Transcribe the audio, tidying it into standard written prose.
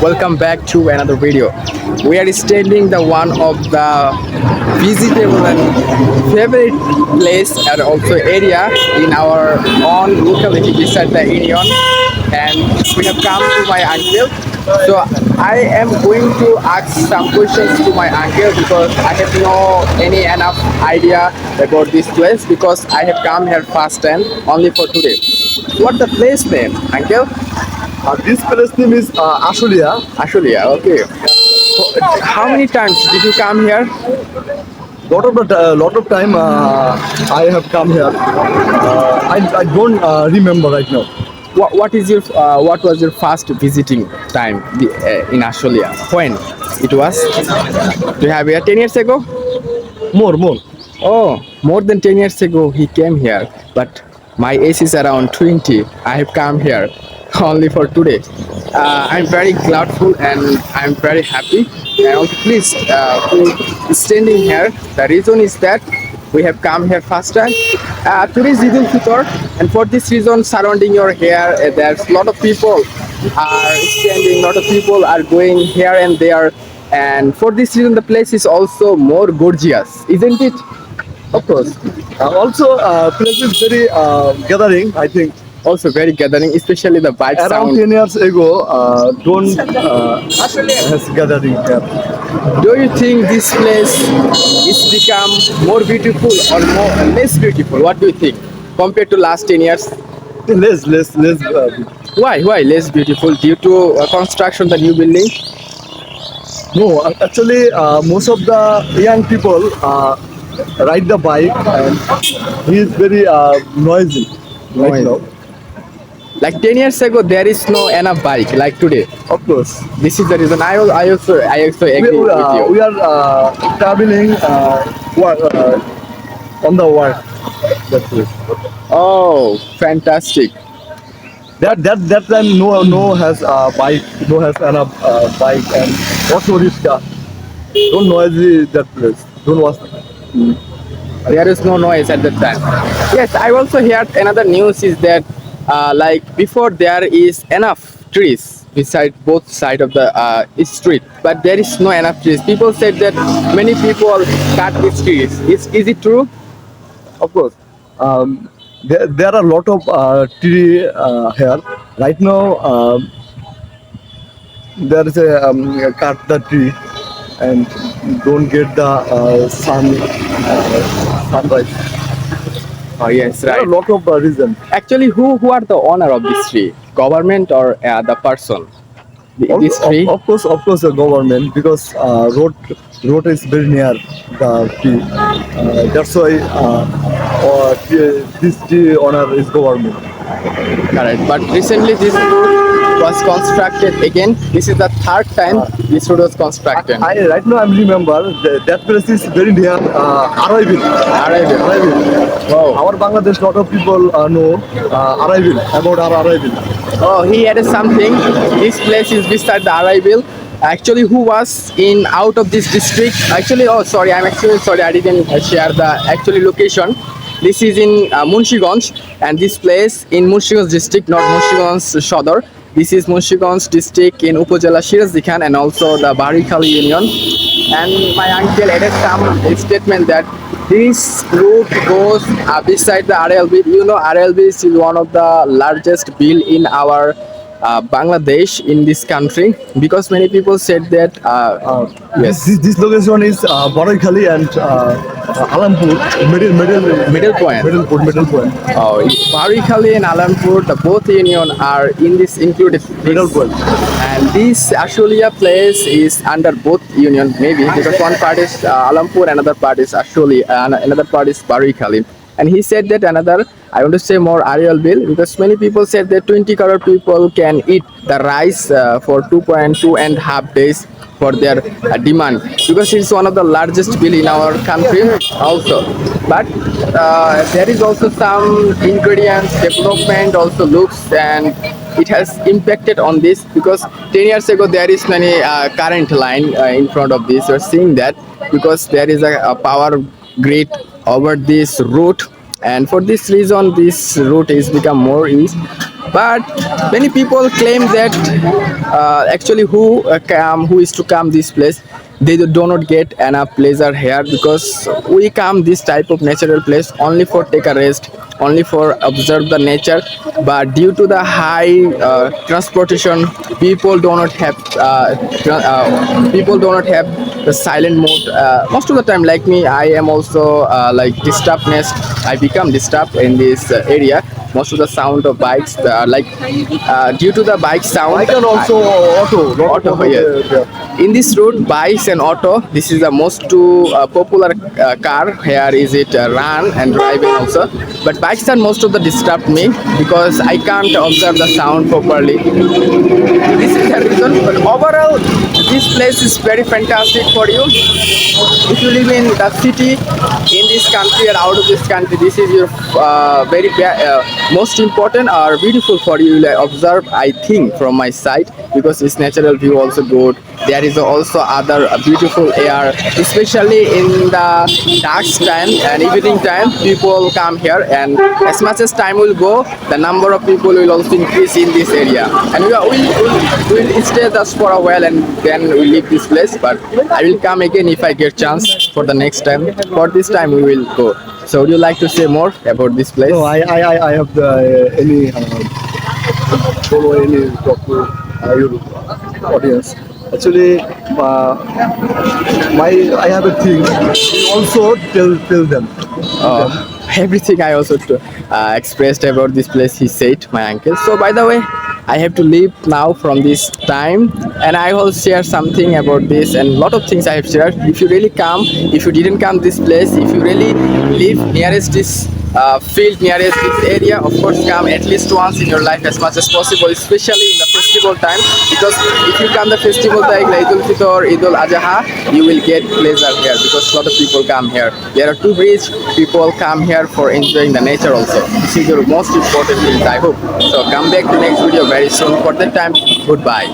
welcome back to another video. We are standing the one of the visitable and favorite place and also area in our own locality beside the Union, and we have come to my uncle. So I am going to ask some questions to my uncle because I have no any enough idea about this place because I have come here first time only for today. What the place name, uncle? This place name is Ashulia. Ashulia, okay. So, how many times did you come here? Lot of time I have come here. I don't remember right now. What was your first visiting time in Ashulia? When it was? Do you have here 10 years ago? More. Oh, more than 10 years ago he came here, but my age is around 20. I have come here only for today. I'm very grateful and I'm very happy. And also please, for standing here, the reason is that we have come here first time. Today is Eid al-Fitr, and for this reason, surrounding your hair, there's a lot of people are standing, lot of people are going here and there, and for this reason, the place is also more gorgeous, isn't it? Of course. Also, place is very gathering. I think Also very gathering, especially the bike around sound. 10 years ago, don't has gathering here. Do you think this place is become more beautiful or more less beautiful? What do you think compared to last 10 years? Less. Why less beautiful? Due to construction, the new building? No, actually, most of the young people ride the bike, and he is very noisy right now. Like 10 years ago, there is no enough bike like today. Of course. This is the reason. I also agree with you. We are traveling on the work. That's it. Oh, fantastic! That time no has bike, no has enough bike, and also rickshaw. Don't noisy that place. Don't watch. There is no noise at that time. Yes, I also heard another news is that like before there is enough trees beside both side of the street, but there is no enough trees. People said that many people cut these trees. Is it true? Of course. There are a lot of tree here. Right now, there is a cut the tree and don't get the sunrise. Oh yes, There are right. a lot of reasons. Actually, who are the owner of this tree? Government or the person? This tree? Of course, the government, because road is very near the tree. That's why this tree owner is government. Correct. But recently this road was constructed again. This is the third time this road was constructed. Right now I remember that place is very near Arrival. Wow. Our Bangladesh, lot of people know Arrival, about our Arrival. Oh, he added something. This place is beside the arrival. Actually, who was in out of this district? Actually, oh sorry, I'm actually sorry, I didn't share the actually location. This is in Munshiganj, and this place in Munshiganj district, not Munshiganj Shodor. This is Munshiganj district in Upojela Shirazikhan and also the Barikhali Union. And my uncle added some statement that this route goes beside the RLB. You know, RLB is one of the largest bill in our Bangladesh, in this country, because many people said that yes, This location is Barikhali and Alampur, middle point. middle point. Oh, Barikhali and Alampur, the both union are in this included Middle this. point. And this Ashulia place is under both union maybe because one part is Alampur, another part is Ashulia, another part is Barikhali. And he said that another, I want to say more aerial bill because many people said that 20 crore people can eat the rice for 2.5 days for their demand because it's one of the largest bill in our country also. But there is also some ingredients development also looks, and it has impacted on this because 10 years ago there is many current line in front of this. You're seeing that because there is a power grid over this route, and for this reason this route is become more easy. But many people claim that actually who is to come this place, they do not get enough pleasure here, because we come this type of natural place only for take a rest, only for observe the nature. But due to the high transportation, people do not have people do not have the silent mode. Most of the time, like me, I am also like disturbedness. I become disturbed in this area. Most of the sound of bikes, like due to the bike sound. I can also auto. Not Auto, yeah. In this road, bikes and auto, this is the most two popular car. Here is it run and driving also. But bikes are most of the disturb me, because I can't observe the sound properly. This is the reason. But overall, this place is very fantastic for you. If you live in the city, in this country or out of this country, this is your most important or beautiful for you. Like observe, I think, from my side, because it's natural view also good. There is also other beautiful air, especially in the dark time and evening time. People come here, and as much as time will go, the number of people will also increase in this area. And we'll stay just for a while, and then we leave this place. But I will come again if I get chance for the next time. For this time, we will go. So, would you like to say more about this place? No, I have the any follow any talk to your audience. Actually, I have a thing. We also tell them. Everything I also expressed about this place, he said, my uncle. So by the way, I have to leave now from this time, and I will share something about this, and lot of things I have shared. If you really come, if you didn't come this place, if you really live nearest this field, nearest this area, of course come at least once in your life as much as possible, especially in the festival time. Because if you come the festival like Eid Fitr or Eid Adha, you will get pleasure here, because lot of people come here. There are two bridges, people come here for enjoying the nature also. This is your most important thing, I hope. So come back to next video very soon. For that time, goodbye.